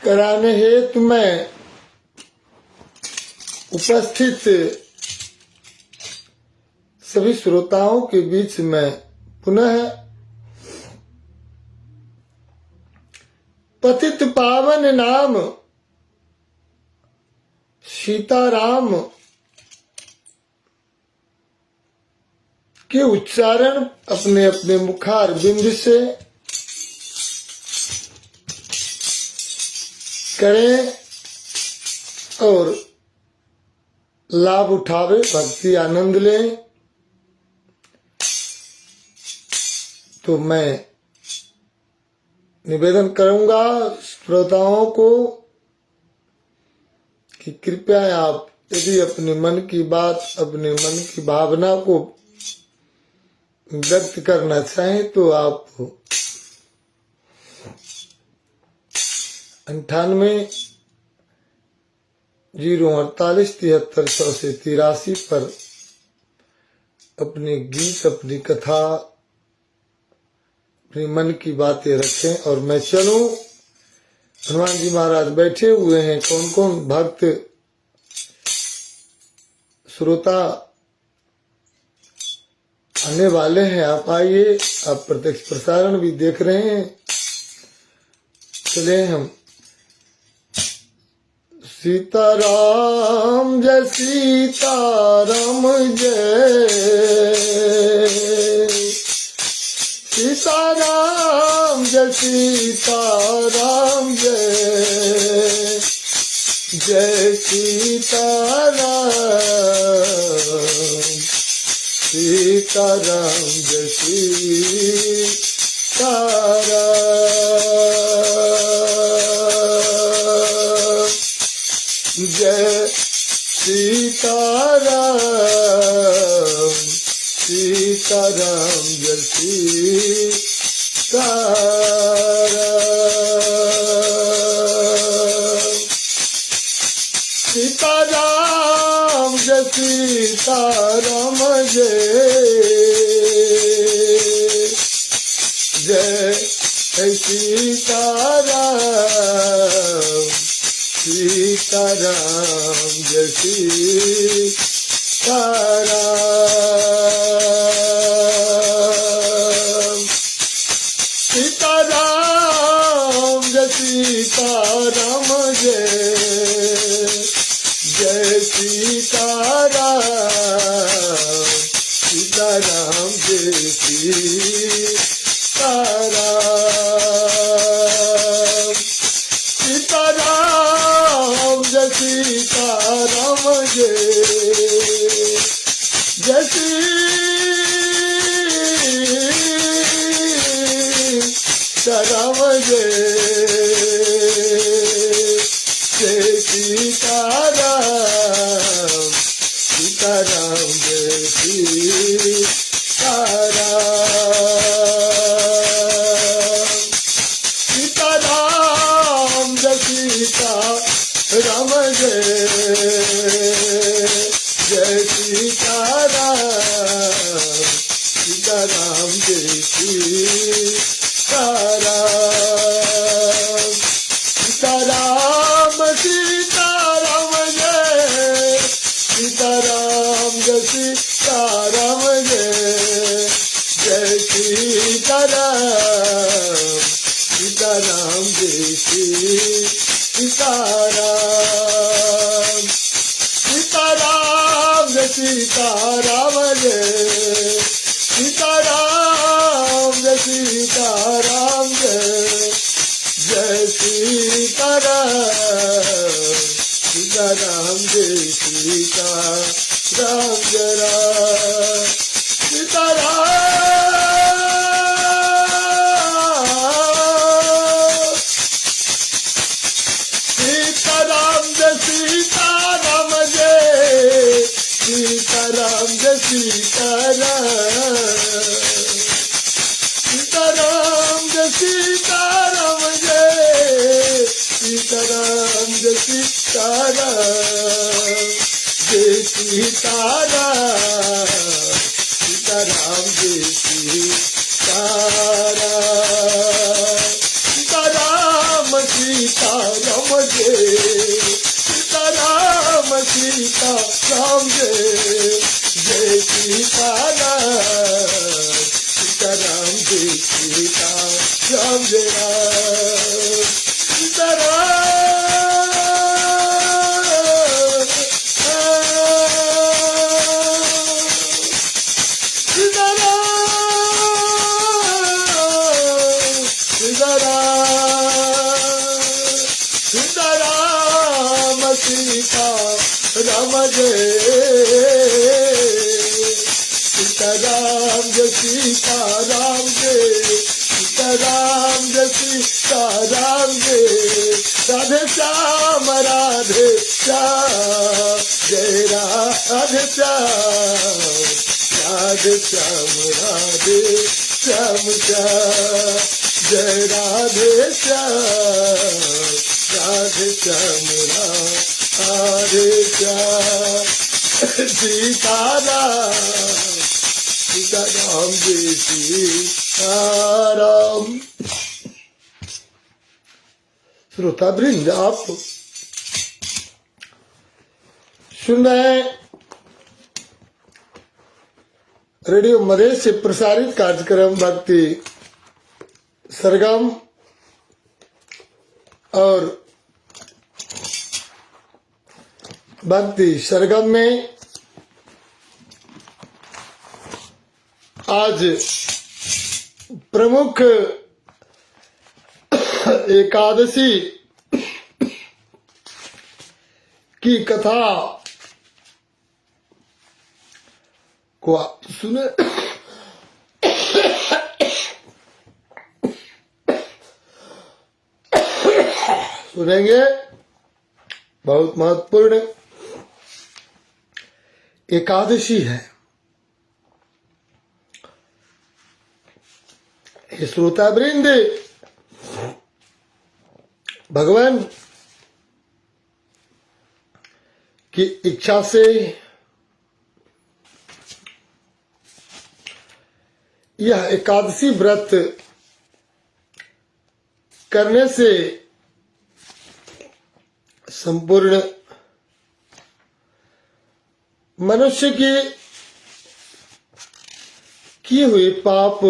कराने हेतु मैं उपस्थित सभी श्रोताओं के बीच में पुनः पतित पावन नाम सीताराम के उच्चारण अपने अपने मुखार बिंद से करें और लाभ उठावे, भक्ति आनंद लें। तो मैं निवेदन करूंगा श्रोताओं को कि कृपया आप यदि अपने मन की बात, अपने मन की भावना को व्यक्त करना चाहें तो आप 98-048-7383 पर अपने गीत, अपनी कथा, अपने मन की बातें रखें और मैं चलूं। हनुमान जी महाराज बैठे हुए हैं, कौन कौन भक्त श्रोता आने वाले हैं, आप आइए। आप प्रत्यक्ष प्रसारण भी देख रहे हैं। चले हम। सीताराम जय सीताराम जय, सीताराम जय सीताराम जय, जय सीताराम, सीताराम जय सीताराम, जय सीताराम, सीताराम जय सीताराम, सीताराम जय सीताराम जय, जय सीताराम, सीताराम जय सीताराम, सीताराम जय सीताराम जय, जय सीताराम, सीताराम जय सीताराम, सीताराम जय सीताराम जय, जय सीताराम जय, जय सीताराम, सीताराम जय सीताराम, सीताराम जय सीताराम जय, जय सीताराम, सीताराम जय सीताराम, सीताराम सीताराम जय, सीताराम जय सीताराम जय, जय सीताराम, सीताराम जय सीताराम, सीताराम जय सीताराम जय, सीताराम जय सीताराम जय, जय सीताराम, सीताराम जय सीताराम जरा, सीताराम, सीताराम जय सीताराम जय, सीताराम जय सीताराम, सीताराम जय सीताराम जय, सीताराम जय सीताराम, जय सीताराम, सीताराम जय सीताराम, सीताराम सीता राम जय सीता राम जय जय सीता राम जय सीता राम जय राम सीता सीता राम जय सीता राम जय सीता राम जय सीता राम जय सीता राम जय राधे श्याम जय राधे श्याम राधे श्याम जय राधे श्याम राधे श्याम सीता राम जय सीता राम। श्रोता वृंद, आप सुन रहे हैं रेडियो मधेश से प्रसारित कार्यक्रम भक्ति सरगम, और भक्ति सरगम में आज प्रमुख एकादशी की कथा को आप सुने। सुनेंगे। बहुत महत्वपूर्ण एकादशी है। हे श्रोता वृंद, भगवान की इच्छा से यह एकादशी व्रत करने से संपूर्ण मनुष्य के किए हुए पाप,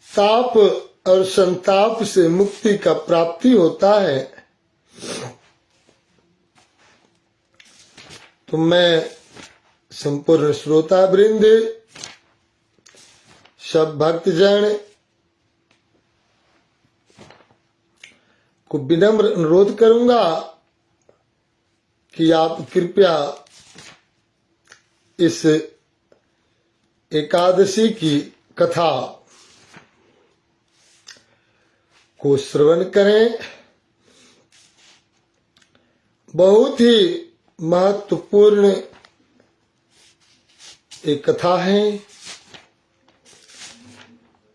ताप और संताप से मुक्ति का प्राप्ति होता है। तो मैं संपूर्ण श्रोता वृंद, सब भक्तजन को विनम्र अनुरोध करूंगा कि आप कृपया इस एकादशी की कथा को श्रवण करें। बहुत ही महत्वपूर्ण एक कथा है।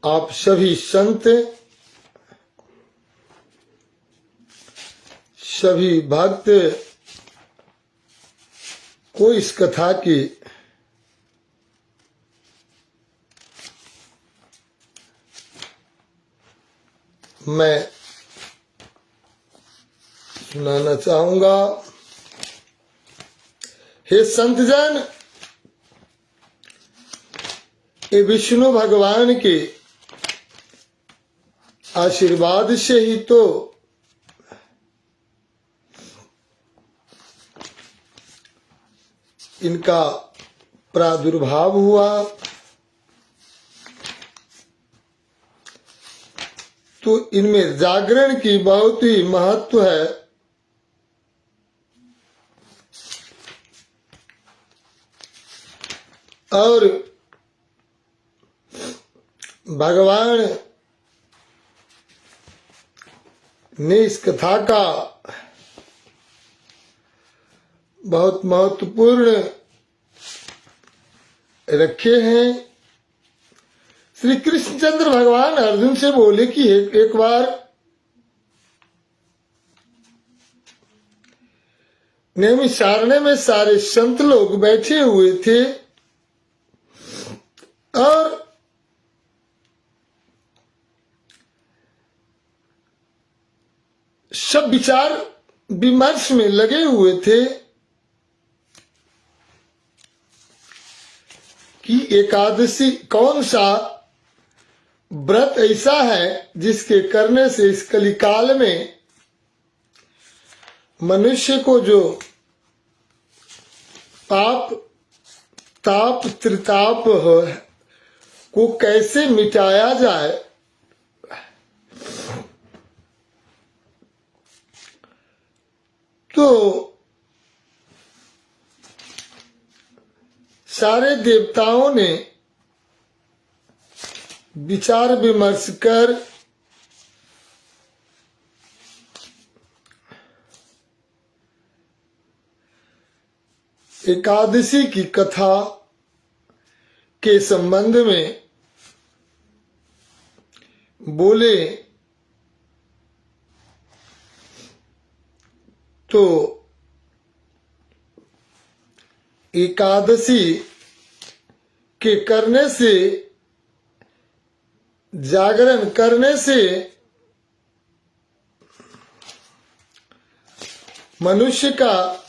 आप सभी संत, सभी भक्त को इस कथा की मैं सुनाना चाहूंगा। हे संतजन, ये विष्णु भगवान के आशीर्वाद से ही तो इनका प्रादुर्भाव हुआ। तो इनमें जागरण की बहुत ही महत्व है। और भगवान ने इस कथा का बहुत महत्वपूर्ण रखे हैं। श्री कृष्णचंद्र भगवान अर्जुन से बोले कि एक बार नैमिषारण्य में सारे संत लोग बैठे हुए थे और सब विचार विमर्श में लगे हुए थे कि एकादशी कौन सा व्रत ऐसा है जिसके करने से इस कलिकाल में मनुष्य को जो पाप ताप त्रिताप हो को कैसे मिटाया जाए। तो सारे देवताओं ने विचार विमर्श कर एकादशी की कथा के संबंध में बोले। तो एकादशी के करने से, जागरण करने से मनुष्य का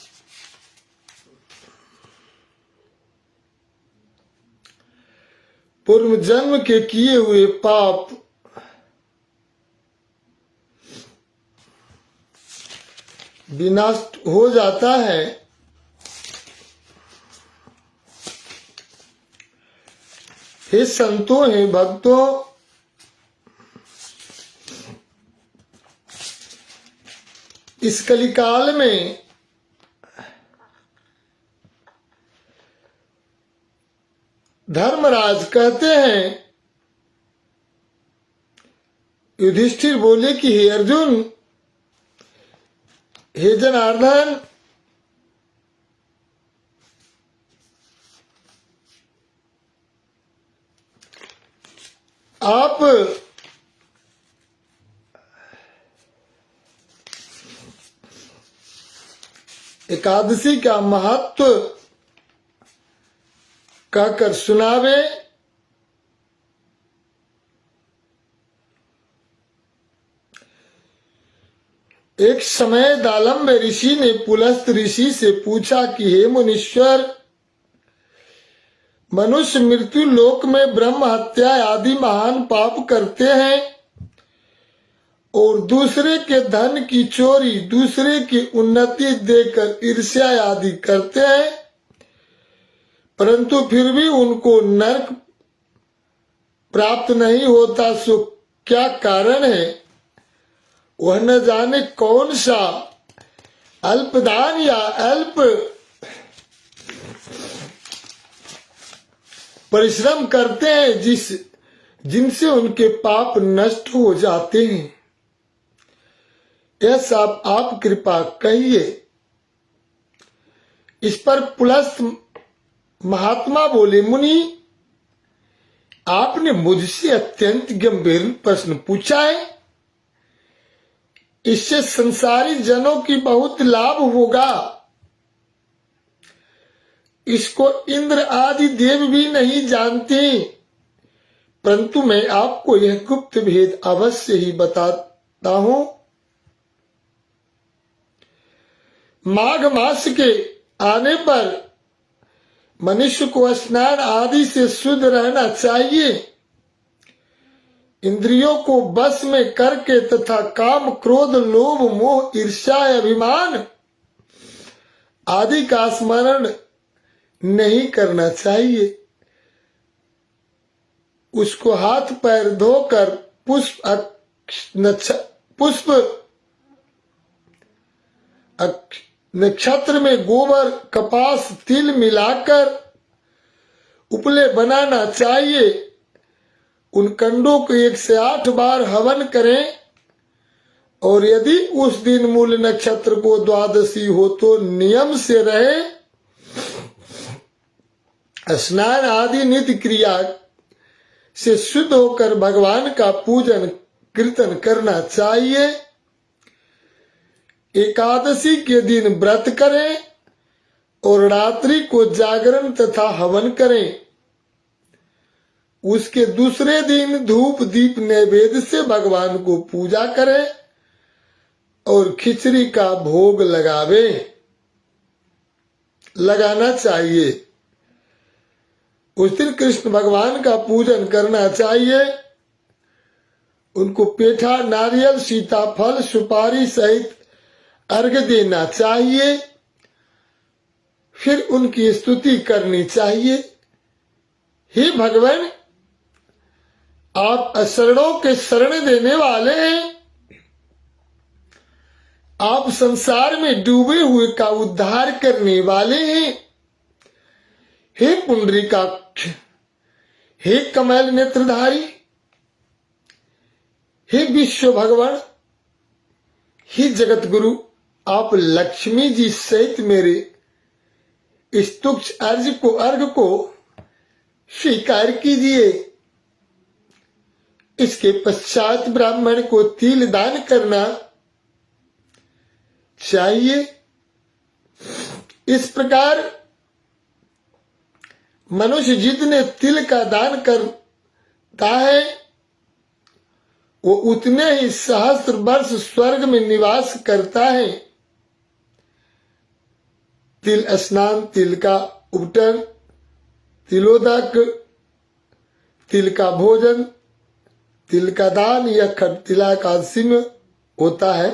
पूर्व जन्म के किए हुए पाप विनाश हो जाता है। हे संतों, हे भक्तों, इस कलिकाल में धर्मराज कहते हैं, युधिष्ठिर बोले कि हे अर्जुन, हे जनार्दन, आप एकादशी का महत्व कहकर सुनावे। एक समय दालम्ब ऋषि ने पुलस्त ऋषि से पूछा कि हे मुनीश्वर, मनुष्य मृत्यु लोक में ब्रह्म हत्या आदि महान पाप करते हैं और दूसरे के धन की चोरी, दूसरे की उन्नति देकर ईर्ष्या आदि करते हैं, परंतु फिर भी उनको नरक प्राप्त नहीं होता। सो क्या कारण है? वह न जाने कौन सा अल्पदान या अल्प परिश्रम करते हैं जिनसे उनके पाप नष्ट हो जाते हैं। यह सब आप कृपा कहिए। इस पर पुलस्त महात्मा बोले, मुनि, आपने मुझसे अत्यंत गंभीर प्रश्न पूछा है। इससे संसारी जनों की बहुत लाभ होगा। इसको इंद्र आदि देव भी नहीं जानते, परंतु मैं आपको यह गुप्त भेद अवश्य ही बताता हूं। माघ मास के आने पर मनुष्य को स्नान आदि से शुद्ध रहना चाहिए। इंद्रियों को बस में करके तथा काम, क्रोध, लोभ, मोह, ईर्ष्या, अभिमान आदि का स्मरण नहीं करना चाहिए। उसको हाथ पैर धोकर पुष्प नक्षत्र में गोबर, कपास, तिल मिलाकर उपले बनाना चाहिए। उन कंडों को 108 बार हवन करें और यदि उस दिन मूल नक्षत्र को द्वादशी हो तो नियम से रहे। स्नान आदि नित्य क्रिया से शुद्ध होकर भगवान का पूजन कीर्तन करना चाहिए। एकादशी के दिन व्रत करें और रात्रि को जागरण तथा हवन करें। उसके दूसरे दिन धूप दीप नैवेद्य से भगवान को पूजा करें और और खिचड़ी का भोग लगाना चाहिए। उस दिन कृष्ण भगवान का पूजन करना चाहिए। उनको पेठा, नारियल, सीताफल, सुपारी सहित अर्घ्य देना चाहिए। फिर उनकी स्तुति करनी चाहिए। हे भगवान, आप अशरणों के शरण देने वाले हैं। आप संसार में डूबे हुए का उद्धार करने वाले हैं। हे पुंडरीकाक्ष, हे कमल नेत्रधारी, हे विश्व भगवान, हे जगत गुरु, आप लक्ष्मी जी सहित मेरे इस तुच्छ अर्घ को स्वीकार कीजिए। इसके पश्चात ब्राह्मण को तिल दान करना चाहिए। इस प्रकार मनुष्य जितने तिल का दान करता है वो उतने ही सहस्त्र वर्ष स्वर्ग में निवास करता है। तिल स्नान, तिल का उपटन, तिलोदक, तिल का भोजन, तिल का दान यह खटतिला एकादशी में होता है।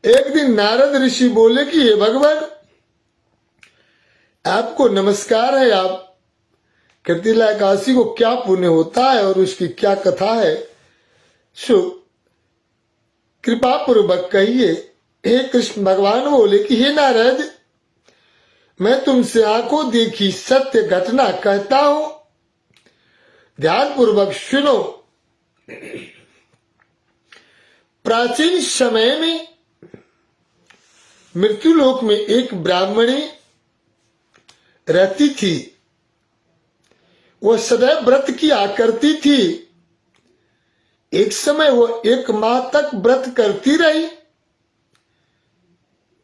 एक दिन नारद ऋषि बोले कि हे भगवान, आपको नमस्कार है। आप खटतिला एकादशी को क्या पुण्य होता है और उसकी क्या कथा है, सो कृपा पूर्वक कहिए। हे कृष्ण भगवान बोले कि हे नारद, मैं तुमसे आंखों देखी सत्य घटना कहता हूं, ध्यान पूर्वक सुनो। प्राचीन समय में मृत्युलोक में एक ब्राह्मणी रहती थी। वह सदैव व्रत किया करती थी। एक समय वह 1 माह तक व्रत करती रही।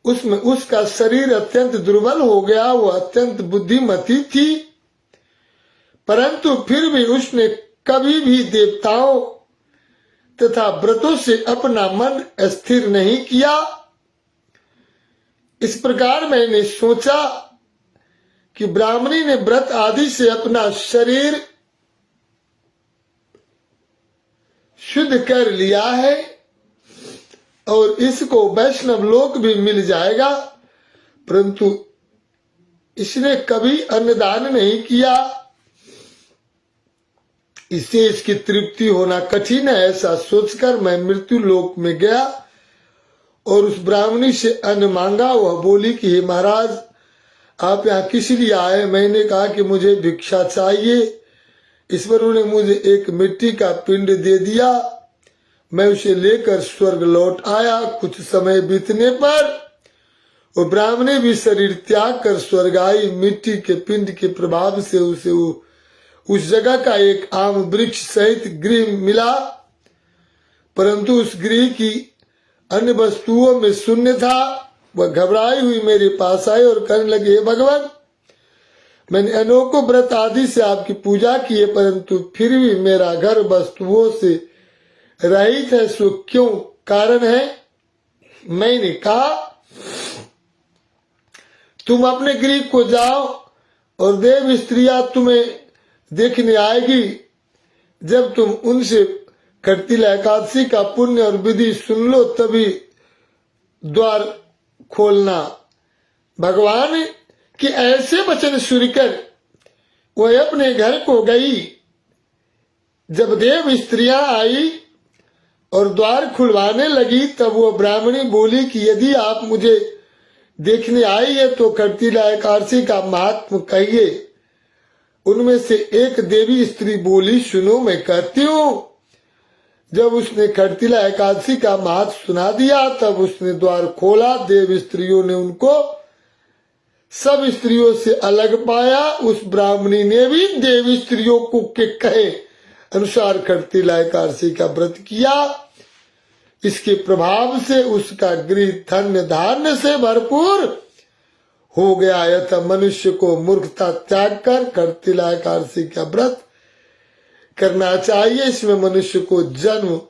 उसमें उसका शरीर अत्यंत दुर्बल हो गया। वह अत्यंत बुद्धिमती थी, परंतु फिर भी उसने कभी भी देवताओं तथा व्रतों से अपना मन स्थिर नहीं किया। इस प्रकार मैंने सोचा कि ब्राह्मणी ने व्रत आदि से अपना शरीर शुद्ध कर लिया है और इसको वैष्णव लोक भी मिल जाएगा, परंतु इसने कभी अन्नदान नहीं किया। इससे इसकी तृप्ति होना कठिन है। ऐसा सोचकर मैं मृत्यु लोक में गया और उस ब्राह्मणी से अन्न मांगा। वह बोली कि हे महाराज, आप यहाँ किस लिए आए? मैंने कहा कि मुझे भिक्षा चाहिए। इस पर उन्होंने मुझे एक मिट्टी का पिंड दे दिया। मैं उसे लेकर स्वर्ग लौट आया। कुछ समय बीतने पर वो ब्राह्मणी भी शरीर त्याग कर स्वर्ग आई। मिट्टी के पिंड के प्रभाव से उसे उस जगह का एक आम वृक्ष सहित गृह मिला, परंतु उस गृह की अन्य वस्तुओं में शून्य था। वह घबराई हुई मेरे पास आई और कहने लगी, हे भगवान, मैंने अनेकों व्रत आदि से आपकी पूजा की है, परंतु फिर भी मेरा घर वस्तुओं से रहित है। सो क्यों कारण है? मैंने कहा, तुम अपने गृह को जाओ और देव स्त्रियां तुम्हें देखने आएगी। जब तुम उनसे खटतिला एकादशी का पुण्य और विधि सुन लो तभी द्वार खोलना। भगवान के ऐसे वचन सुनकर वह अपने घर को गई। जब देव स्त्रियां आई और द्वार खुलवाने लगी तब वो ब्राह्मणी बोली कि यदि आप मुझे देखने आई है तो खटतिला एकादशी का महात्म कहिए। उनमें से एक देवी स्त्री बोली, सुनो मैं कहती हूँ। जब उसने खटतिला एकादशी का महत्व सुना दिया तब उसने द्वार खोला। देव स्त्रियों ने उनको सब स्त्रियों से अलग पाया। उस ब्राह्मणी ने भी देवी स्त्रियों को के कहे अनुसार खटतिला एकादशी का व्रत किया। इसके प्रभाव से उसका गृह धन्य धान्य से भरपूर हो गया। यथा मनुष्य को मूर्खता त्याग कर खटतिला एकादशी का व्रत करना चाहिए। इसमें मनुष्य को जन्म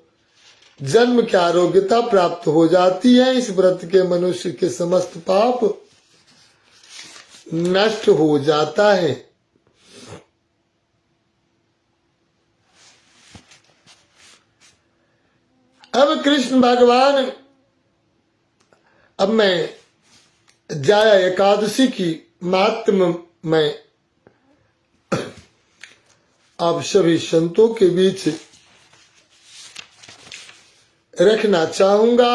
जन्म की आरोग्यता प्राप्त हो जाती है। इस व्रत के मनुष्य के समस्त पाप नष्ट हो जाता है। अब कृष्ण भगवान, अब मैं जाया एकादशी की महात्म में आप सभी संतों के बीच रखना चाहूंगा।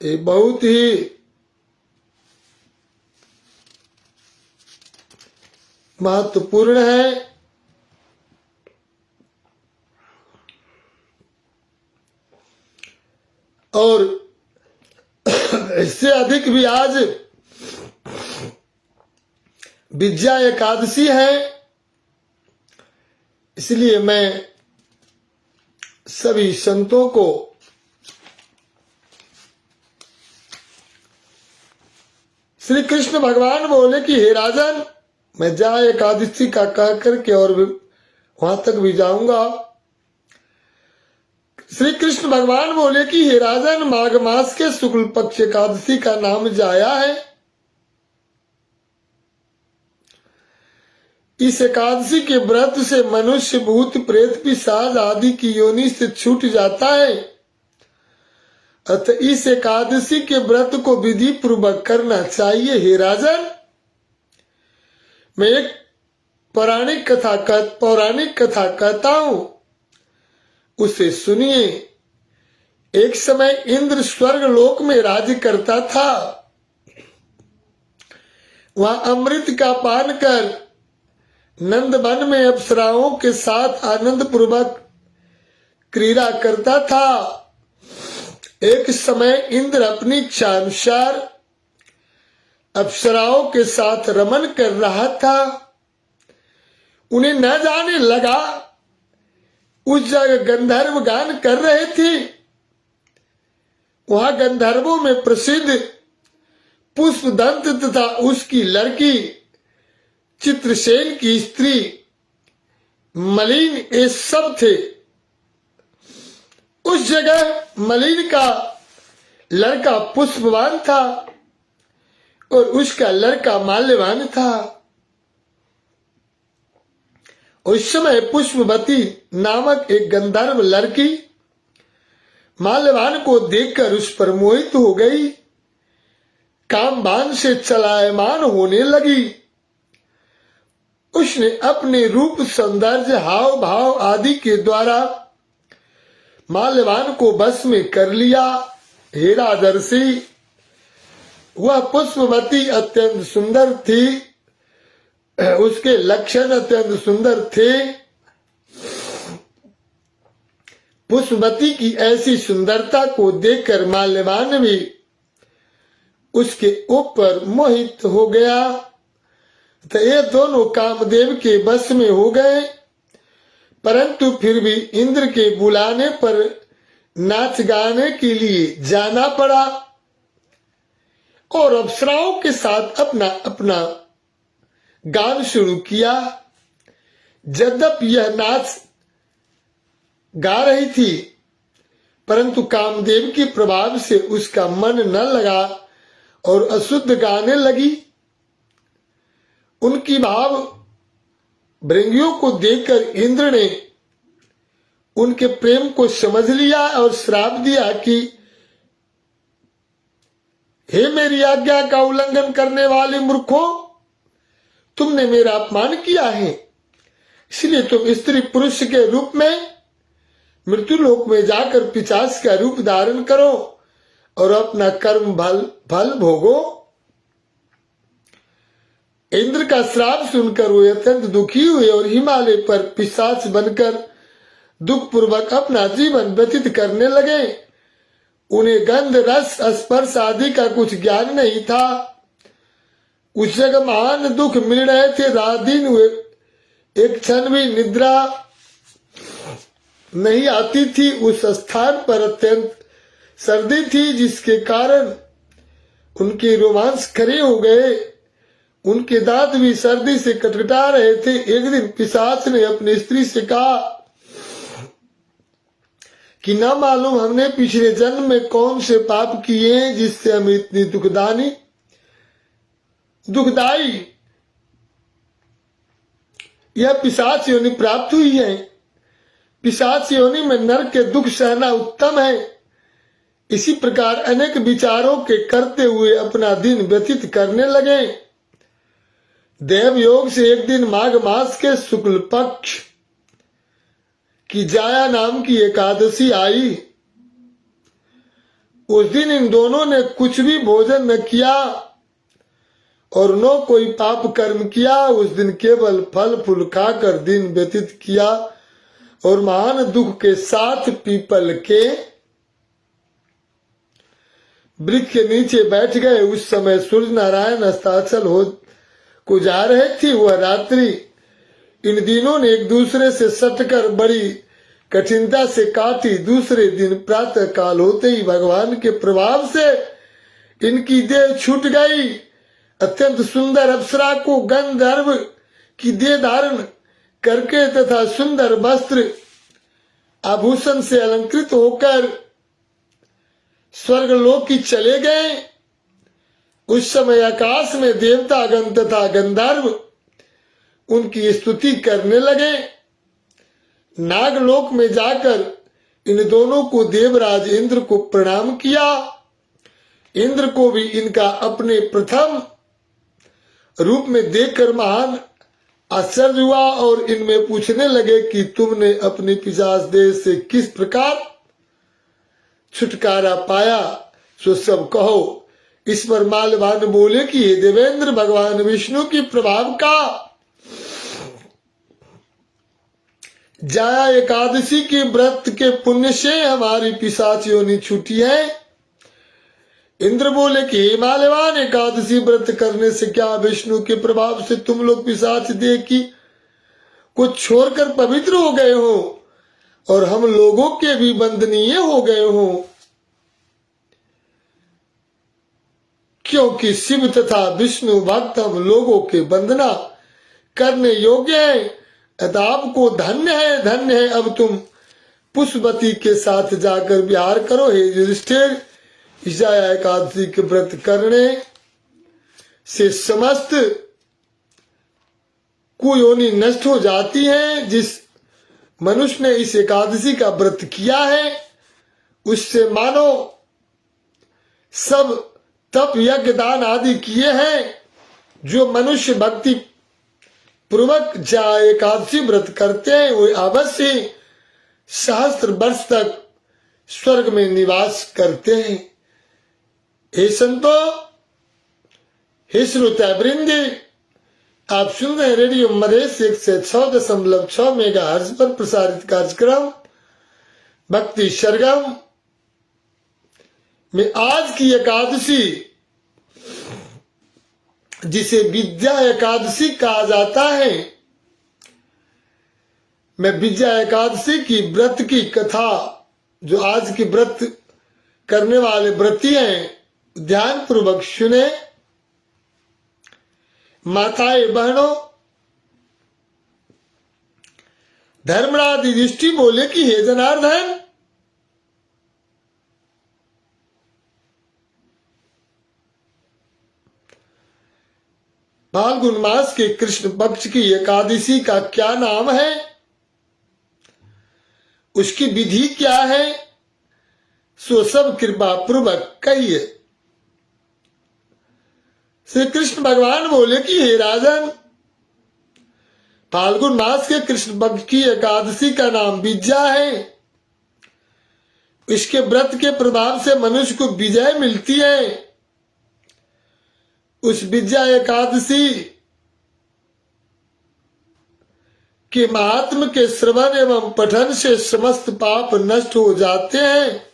ये बहुत ही महत्वपूर्ण है और इससे अधिक भी आज विद्या एकादशी है, इसलिए मैं सभी संतों को श्री कृष्ण भगवान बोले कि हे राजन, मैं जा एकादशी का कह करके और वहां तक भी जाऊंगा। श्री कृष्ण भगवान बोले कि हे राजन, माघ मास के शुक्ल पक्ष एकादशी का नाम जाया है। इस एकादशी के व्रत से मनुष्य भूत प्रेत पिशाच आदि की योनि से छूट जाता है। अतः इस एकादशी के व्रत को विधि पूर्वक करना चाहिए। हे राजन, मैं एक पौराणिक कथा कहता हूं, उसे सुनिए। एक समय इंद्र स्वर्ग लोक में राज्य करता था। वहां अमृत का पान कर नंद वन में अप्सराओं के साथ आनंद पूर्वक क्रीड़ा करता था। एक समय इंद्र अपनी इच्छा अनुसार अप्सराओं के साथ रमन कर रहा था। उन्हें न जाने लगा उस जगह गंधर्व गान कर रहे थे। वहां गंधर्वों में प्रसिद्ध पुष्पदंत तथा उसकी लड़की चित्रसेन की स्त्री मलिन ये सब थे। उस जगह मलिन का लड़का पुष्पवान था और उसका लड़का माल्यवान था। उस समय पुष्पवती नामक एक गंधर्व लड़की माल्यवान को देखकर उस पर मोहित हो गई, कामबान से चलायमान होने लगी। उसने अपने रूप सौंदर्य हाव भाव आदि के द्वारा माल्यवान को बस में कर लिया। हे राजर्षि, वह पुष्पवती अत्यंत सुंदर थी, उसके लक्षण अत्यंत सुंदर थे। पुष्पवती की ऐसी सुंदरता को देखकर माल्यवान भी उसके ऊपर मोहित हो गया। तो ये दोनों कामदेव के बस में हो गए, परंतु फिर भी इंद्र के बुलाने पर नाच गाने के लिए जाना पड़ा और अप्सराओं के साथ अपना अपना गान शुरू किया। यद्यपि यह नाच गा रही थी, परंतु कामदेव के प्रभाव से उसका मन न लगा और अशुद्ध गाने लगी। उनकी भाव भृंगियों को देखकर इंद्र ने उनके प्रेम को समझ लिया और श्राप दिया कि हे मेरी आज्ञा का उल्लंघन करने वाले मूर्खों, तुमने मेरा अपमान किया है, इसलिए तुम स्त्री पुरुष के रूप में मृत्युलोक में जाकर पिशाच का रूप धारण करो और अपना कर्म फल भोगो। इंद्र का श्राप सुनकर वे अत्यंत दुखी हुए और हिमालय पर पिशाच बनकर दुख पूर्वक अपना जीवन व्यतीत करने लगे। उन्हें गंध रस स्पर्श आदि का कुछ ज्ञान नहीं था। उस जगह महान दुख मिल रहे थे। रात दिन हुए, एक क्षण भी निद्रा नहीं आती थी। उस स्थान पर अत्यंत सर्दी थी, जिसके कारण उनके रोमांस खड़े हो गए। उनके दांत भी सर्दी से कटकटा रहे थे। एक दिन पिशाच ने अपनी स्त्री से कहा, कि न मालूम हमने पिछले जन्म में कौन से पाप किए हैं जिससे हमें इतनी दुखदाई यह पिशाच योनि प्राप्त हुई है। पिशाच योनि में नरक के दुख सहना उत्तम है। इसी प्रकार अनेक विचारों के करते हुए अपना दिन व्यतीत करने लगे। देव योग से एक दिन माघ मास के शुक्ल पक्ष की जाया नाम की एकादशी आई। उस दिन इन दोनों ने कुछ भी भोजन न किया और न कोई पाप कर्म किया। उस दिन केवल फल फूल खाकर दिन व्यतीत किया और महान दुख के साथ पीपल के वृक्ष के नीचे बैठ गए। उस समय सूर्य नारायण अस्ताचल को जा रहे थे। वह रात्रि इन दिनों ने एक दूसरे से सटकर बड़ी कठिनता से काटी। दूसरे दिन प्रातः काल होते ही भगवान के प्रभाव से इनकी देह छूट गई। अत्यंत सुंदर अप्सरा को गंधर्व की देह धारण करके तथा सुंदर वस्त्र आभूषण से अलंकृत होकर स्वर्गलोक की चले गए। उस समय आकाश में देवतागण तथा गंधर्व उनकी स्तुति करने लगे। नागलोक में जाकर इन दोनों को देवराज इंद्र को प्रणाम किया। इंद्र को भी इनका अपने प्रथम रूप में देखकर महान आश्चर्य हुआ और इनमें पूछने लगे कि तुमने अपनी पिशाच देह से किस प्रकार छुटकारा पाया, सो सब कहो। इस पर माल्यवान बोले कि हे देवेंद्र, भगवान विष्णु की प्रभाव का जाया एकादशी के व्रत के पुण्य से हमारी पिशाच योनि छूटी है। इंद्र बोले कि हे माल्यवान, एकादशी व्रत करने से क्या विष्णु के प्रभाव से तुम लोग पिशाच देह की को छोड़कर पवित्र हो गए हो और हम लोगों के भी वंदनीय हो गए हो, क्योंकि शिव तथा विष्णु भक्त हम लोगों के वंदना करने योग्य है। अतः आपको धन्य है। अब तुम पुष्पवती के साथ जाकर विहार करो। हे युधिष्ठिर, जाया एकादशी के व्रत करने से समस्त कुयोनि नष्ट हो जाती है। जिस मनुष्य ने इस एकादशी का व्रत किया है उससे मानो सब तप यज्ञ दान आदि किए हैं। जो मनुष्य भक्ति पूर्वक जाया एकादशी व्रत करते हैं वे अवश्य सहस्त्र वर्ष तक स्वर्ग में निवास करते हैं। हे संतो, हे श्रोतावृंद, आप सुन रहे रेडियो मधेश 106.6 मेगाहर्ट्ज पर प्रसारित कार्यक्रम भक्ति सरगम में आज की एकादशी, जिसे विद्या एकादशी कहा जाता है, मैं विद्या एकादशी की व्रत की कथा जो आज की व्रत करने वाले व्रती हैं ध्यान पूर्वक सुने। माताएं बहनों, धर्मराज युधिष्ठिर बोले कि हे जनार्दन, फाल्गुन मास के कृष्ण पक्ष की एकादशी का क्या नाम है, उसकी विधि क्या है, सो सब कृपा पूर्वक कहिए। श्री कृष्ण भगवान बोले कि हे राजन, फाल्गुन मास के कृष्ण पक्ष की एकादशी का नाम विद्या है। इसके व्रत के प्रभाव से मनुष्य को विजय मिलती है। उस विद्या एकादशी के महात्म के श्रवण एवं पठन से समस्त पाप नष्ट हो जाते हैं।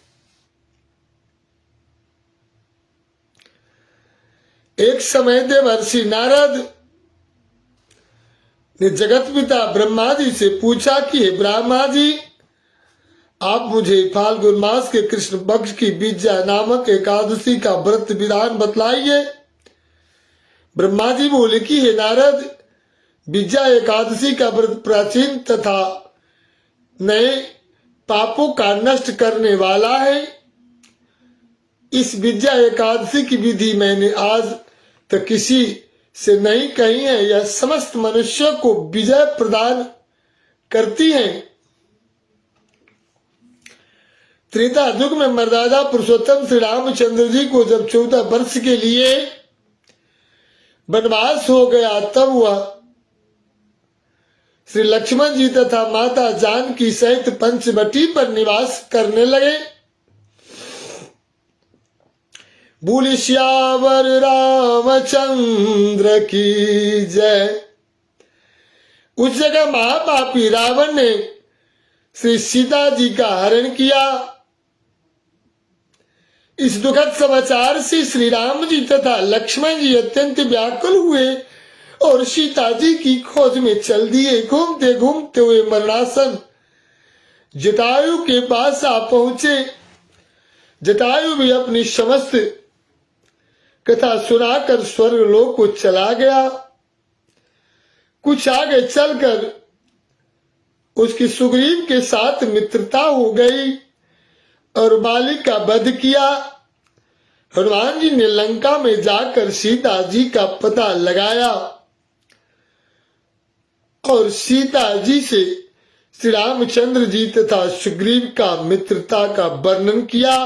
एक समय देवर्षि नारद ने जगत पिता ब्रह्मा जी से पूछा कि हे ब्रह्मा जी, आप मुझे फाल्गुन मास के कृष्ण पक्ष की विद्या नामक एकादशी का व्रत विधान बतलाइए। ब्रह्मा जी बोले कि हे नारद, विद्या एकादशी का व्रत प्राचीन तथा नए पापों का नष्ट करने वाला है। इस विजया एकादशी की विधि मैंने आज तक किसी से नहीं कही है। यह समस्त मनुष्यों को विजय प्रदान करती है। त्रेता युग में मर्यादा पुरुषोत्तम श्री रामचंद्र जी को जब 14 वर्ष के लिए वनवास हो गया, तब वह श्री लक्ष्मण जी तथा माता जानकी सहित पंचवटी पर निवास करने लगे। बोले श्यावर रामचंद्र की जय। उस जगह महापापी रावण ने श्री सीता जी का हरण किया। इस दुखद समाचार से श्री राम जी तथा लक्ष्मण जी अत्यंत व्याकुल हुए और सीता जी की खोज में चल दिए। घूमते घूमते हुए मरणासन जटायु के पास आ पहुंचे। जटायु भी अपनी समस्त कथा सुनाकर स्वर्गलोक को चला गया। कुछ आगे चलकर उसकी सुग्रीव के साथ मित्रता हो गई और बाली का वध किया। हनुमान जी ने लंका में जाकर सीता जी का पता लगाया और सीता जी से श्री रामचंद्र जी तथा सुग्रीव का मित्रता का वर्णन किया।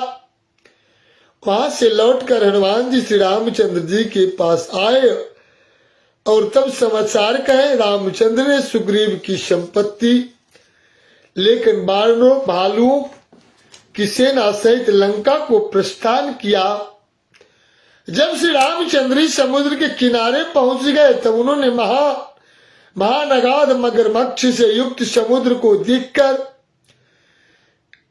वहां से लौटकर हनुमान जी श्री रामचंद्र जी के पास आए और तब समाचार कहे, रामचंद्र ने सुग्रीव की संपत्ति लेकर बाणों भालुओं की सेना सहित लंका को प्रस्थान किया। जब श्री रामचंद्र समुद्र के किनारे पहुंच गए तब उन्होंने महानगाध मगरमच्छ से युक्त समुद्र को देखकर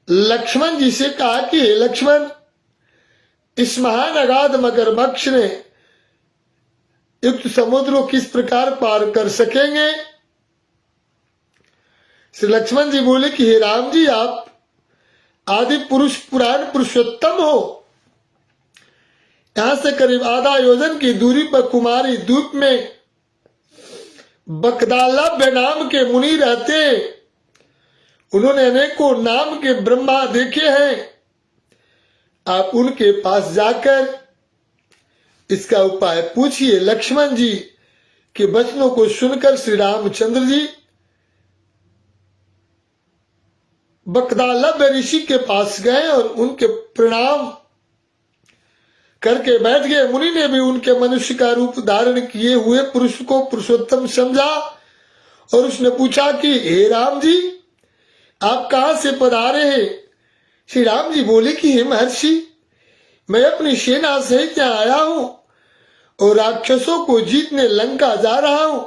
लक्ष्मण जी से कहा कि हे लक्ष्मण, इस महानगाध मगरमच्छ ने युक्त समुद्र को किस प्रकार पार कर सकेंगे। श्री लक्ष्मण जी बोले कि हे राम जी, आप आदि पुरुष पुराण पुरुषोत्तम हो। यहां से करीब आधा योजन की दूरी पर कुमारी द्वीप में बकदालभ्य नाम के मुनि रहते। उन्होंने अनेकों नाम के ब्रह्मा देखे हैं। आप उनके पास जाकर इसका उपाय पूछिए। लक्ष्मण जी के वचनों को सुनकर श्री रामचंद्र जी बकदालभ्य ऋषि के पास गए और उनके प्रणाम करके बैठ गए। मुनि ने भी उनके मनुष्य का रूप धारण किए हुए पुरुष को पुरुषोत्तम समझा और उसने पूछा कि हे राम जी, आप कहां से पधारे हैं। श्री राम जी बोले कि हे महर्षि, मैं अपनी सेना सहित यहाँ आया हूं और राक्षसों को जीतने लंका जा रहा हूं।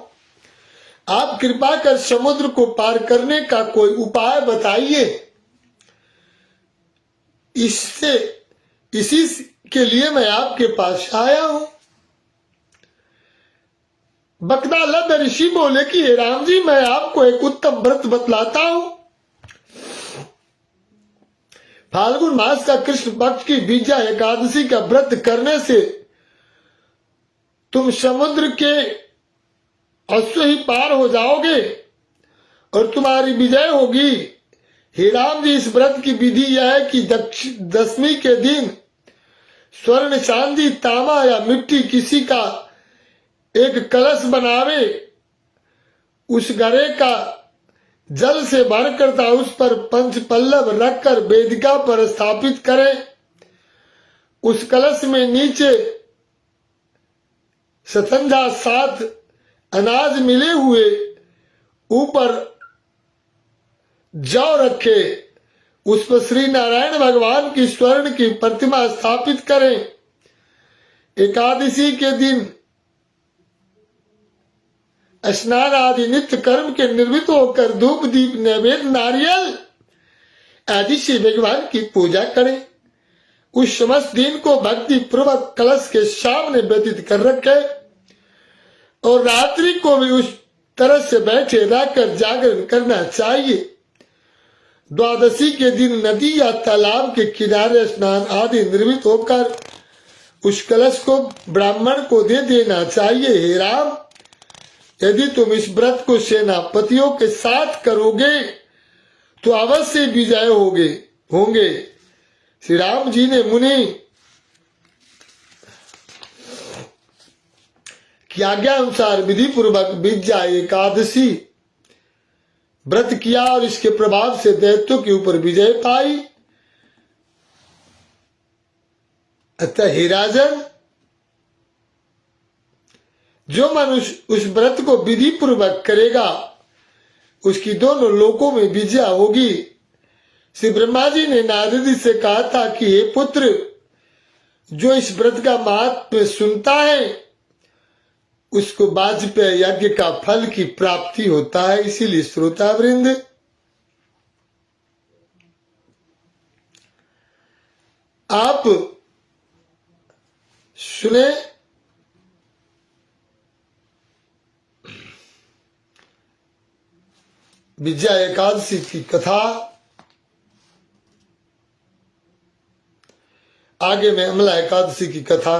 आप कृपा कर समुद्र को पार करने का कोई उपाय बताइए। इसी के लिए मैं आपके पास आया हूं। बकदालभ्य ऋषि बोले कि हे राम जी, मैं आपको एक उत्तम व्रत बतलाता हूं। फाल्गुन मास का कृष्ण पक्ष की विजया एकादशी का व्रत करने से तुम समुद्र के अश्व ही पार हो जाओगे और तुम्हारी विजय होगी। हे राम जी, इस व्रत की विधि यह है कि दशमी के दिन स्वर्ण चांदी तांबा या मिट्टी किसी का एक कलश बनावे, उस घड़े का जल से भरकर था उस पर पंच पल्लव रखकर वेदिका पर स्थापित करें। उस कलश में नीचे सतंजा 7 अनाज मिले हुए, ऊपर जौ रखे, उस पर श्री नारायण भगवान की स्वर्ण की प्रतिमा स्थापित करें। एकादशी के दिन स्नान आदि नित्य कर्म के निर्मित होकर धूप दीप नैवेद्य नारियल आदि से भगवान की पूजा करें। उस समस्त दिन को भक्ति पूर्वक कलश के सामने व्यतीत कर रखे और रात्रि को भी उस तरह से बैठे रहकर जागरण करना चाहिए। द्वादशी के दिन नदी या तालाब के किनारे स्नान आदि निर्मित होकर उस कलश को ब्राह्मण को दे देना चाहिए। हे राम, यदि तुम इस व्रत को सेनापतियों के साथ करोगे तो अवश्य विजय होंगे। श्री राम जी ने मुनि की आज्ञा अनुसार विधि पूर्वक विद्या एकादशी व्रत किया और इसके प्रभाव से दैत्यों के ऊपर विजय पाई। अतः हे राजन, जो मनुष्य उस व्रत को विधि पूर्वक करेगा उसकी दोनों लोकों में विजय होगी। श्री ब्रह्मा जी ने नारद जी से कहा था कि हे पुत्र, जो इस व्रत का महात्म्य सुनता है उसको वाजपेय यज्ञ का फल की प्राप्ति होता है। इसीलिए श्रोता वृंद, आप सुने विजया एकादशी की कथा। आगे मैं अमला एकादशी की कथा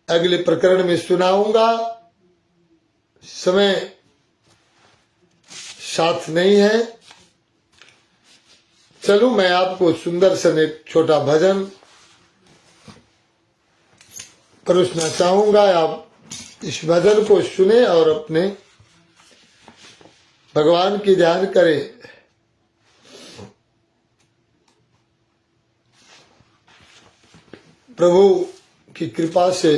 अगले प्रकरण में सुनाऊंगा। समय साथ नहीं है। चलो मैं आपको सुंदर सा एक छोटा भजन परोसना चाहूंगा। आप इस भजन को सुने और अपने भगवान की ध्यान करें। प्रभु की कृपा से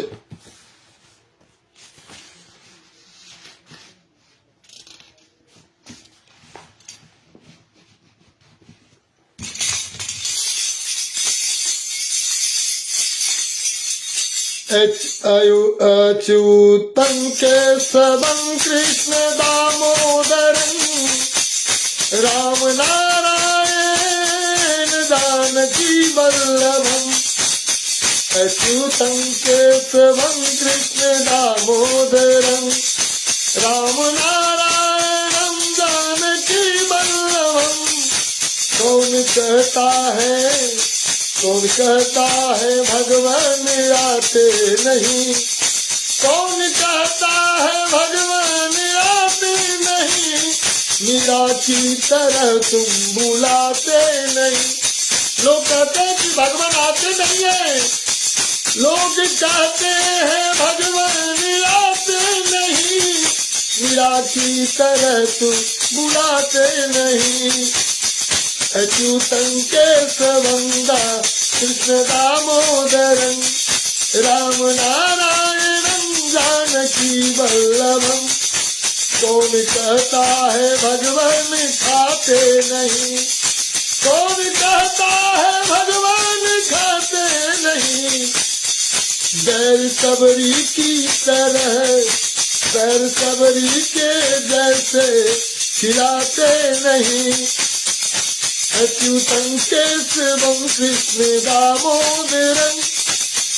अच्युतं केशवं कृष्ण दामोदरं राम नारायण जानकी वल्लभम्। अच्युतं केशवं कृष्ण दामोदरं राम नारायणं जानकी वल्लभम्। कौन कहता है भगवान आते नहीं, कौन कहता है भगवान आते नहीं, मीरा की तरह तुम बुलाते नहीं। लोग कहते हैं कि भगवान आते नहीं है, लोग कहते हैं भगवान आते नहीं, मीरा की तरह तुम बुलाते नहीं। अच्युतं केशवं कृष्ण दामोदरं राम नारायणं जानकी वल्लभम्। कौन कहता है भगवान खाते नहीं, कौन कहता है भगवान खाते नहीं। बैर सबरी की तरह, बैर सबरी के जैसे खिलाते नहीं। अच्युतं केशवं कृष्ण दामोदरं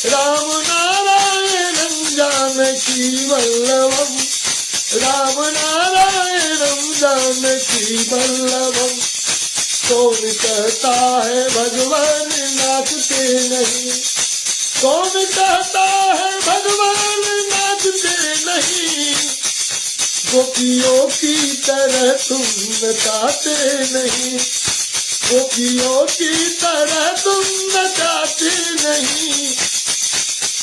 राम नारायणं जानकी वल्लभम्। राम नारायणं जानकी वल्लभम्। कौन कहता है भगवान नाचते नहीं, कौन कहता है भगवान नाचते नहीं। गोपियों की तरह तुम नचाते नहीं, गोपियों की तरह तुम नचाते नहीं।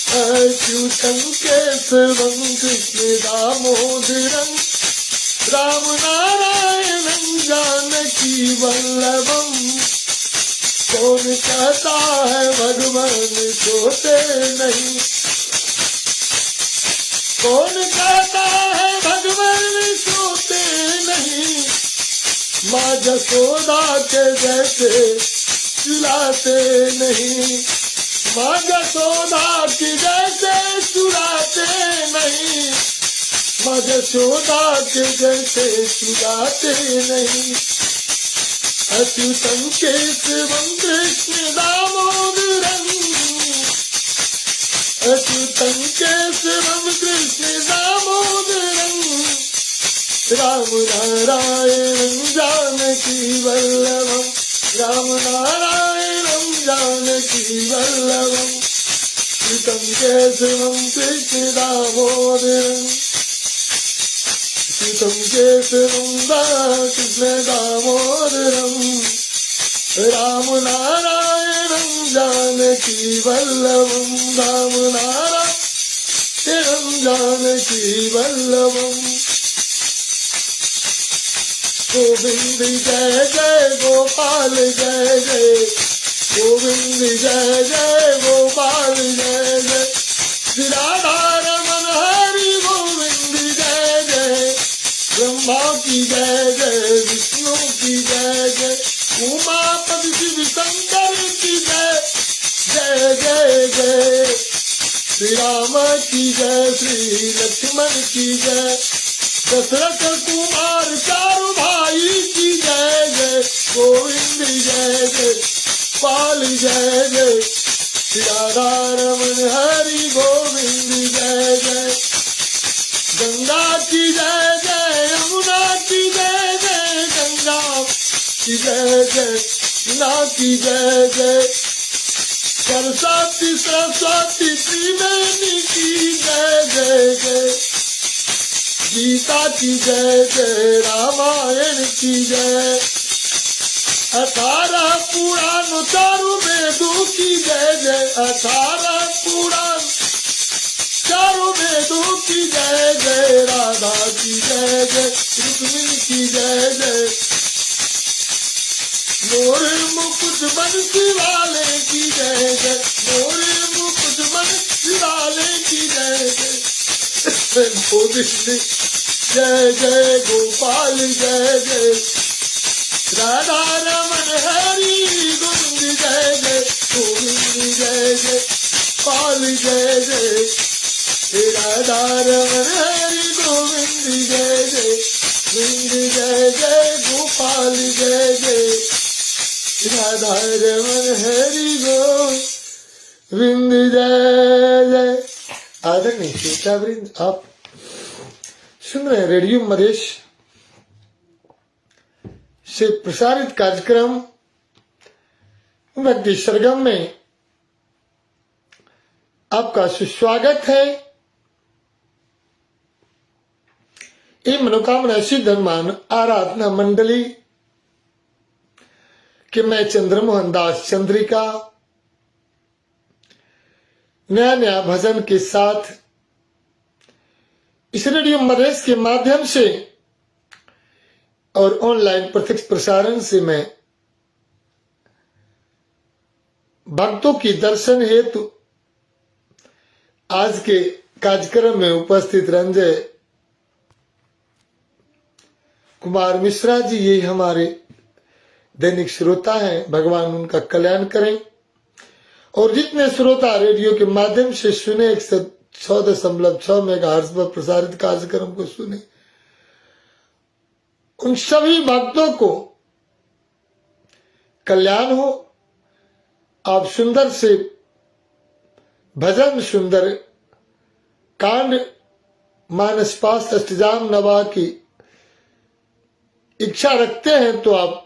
अच्युतं केशवं कृष्ण दामोदरं राम नारायणं जानकी वल्लभम्। कौन कहता है भगवान सोते नहीं, कौन कहता है भगवान सोते नहीं। माँ जसोदा के जैसे चुराते नहीं, माँ जसोदा की जैसे चुराते नहीं, माँ जसोदा के जैसे चुराते नहीं। अच्युतं केशवं कृष्ण दामोदरं, अच्युतं केशवं कृष्ण दामोदरं राम नारायणं जानकी वल्लभम्। राम नारायणं जानकी वल्लभम्। अच्युतं केशवं कृष्ण दामोदरं। शीतम केशरम कृष्ण दामोदरम राम नारायणं जानकी वल्लभम राम नारायणं जानकी वल्लभम गोविंद जय जय गोपाल जय जय गोविंद जय जय गोपाल जय जय श्री राधा रमन हरि गोविंद जय जय ब्रह्मा की जय जय विष्णु की जय जय उमापति शिव शंकर की जय जय जय जय श्री राम की जय श्री लक्ष्मण की जय दशरथ कुमार चारों भाई की जय जय गोविंद जय जय पाल जय जय श्री राधा रमन हरि गोविंद जय जय गंगा की जय जय यमुना की जय जय गंगा की जय जय यमुना की जय जय सरस्वती सरस्वती त्रिवेणी की जय जय जय गीता की जय जय रामायण की जय 18 पुराण चारों वेदों की जय जय 18 पुराण चारों वेदों की जय जय राधा की जय जय रुक्मिणी की जय जय मोर मुकुट बंसी वाले की जय जय मोर मुकुट बंसी वाले की जय जय गोविंद जय जय गोपाल जय जय राधा रमन हरि गोविंद जय जय गोविंद जय जय पाल जय जय राधा रमन हरि गोविंद जय जय गोविंद जय जय गोपाल जय जय राधा रमन हरि गोविंद जय जय। आदरणीय श्रोतावृंद, आप सुन रहे हैं रेडियो मधेश से प्रसारित कार्यक्रम भक्ति सरगम में आपका सुस्वागत है। ये मनोकामना सिद्ध हनुमान आराधना मंडली कि मैं चंद्रमोहन दास चंद्रिका नया नया भजन के साथ इस रेडियो मधेश के माध्यम से और ऑनलाइन प्रत्यक्ष प्रसारण से मैं भक्तों की दर्शन हेतु आज के कार्यक्रम में उपस्थित रंजय कुमार मिश्रा जी, ये हमारे दैनिक श्रोता हैं। भगवान उनका कल्याण करें और जितने श्रोता रेडियो के माध्यम से सुने 106.6 मेगाहर्ट्ज पर प्रसारित कार्यक्रम को सुने, उन सभी भक्तों को कल्याण हो। आप सुंदर से भजन, सुंदर कांड, मानस पास अष्टजाम नवा की इच्छा रखते हैं तो आप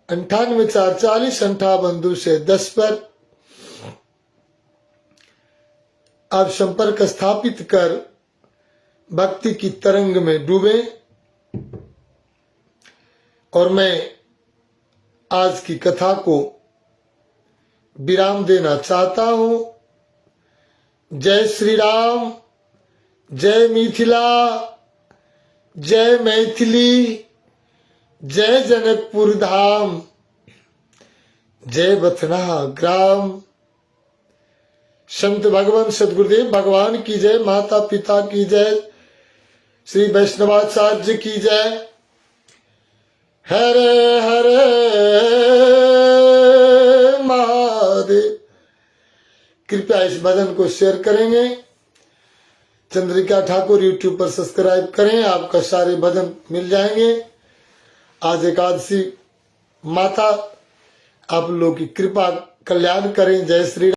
98 440 58 पर आप संपर्क स्थापित कर भक्ति की तरंग में डूबे। और मैं आज की कथा को विराम देना चाहता हूं। जय श्री राम, जय मिथिला, जय मैथिली, जय जनकपुर धाम, जय बथना ग्राम। संत भगवान सदगुरुदेव भगवान की जय, माता पिता की जय, श्री वैष्णवाचार्य की जय। हरे हरे महादेव। कृपया इस भजन को शेयर करेंगे। चंद्रिका ठाकुर यूट्यूब पर सब्सक्राइब करें, आपका सारे भजन मिल जाएंगे। आज एकादशी माता आप लोगों की कृपा कल्याण करें। जय श्री राम।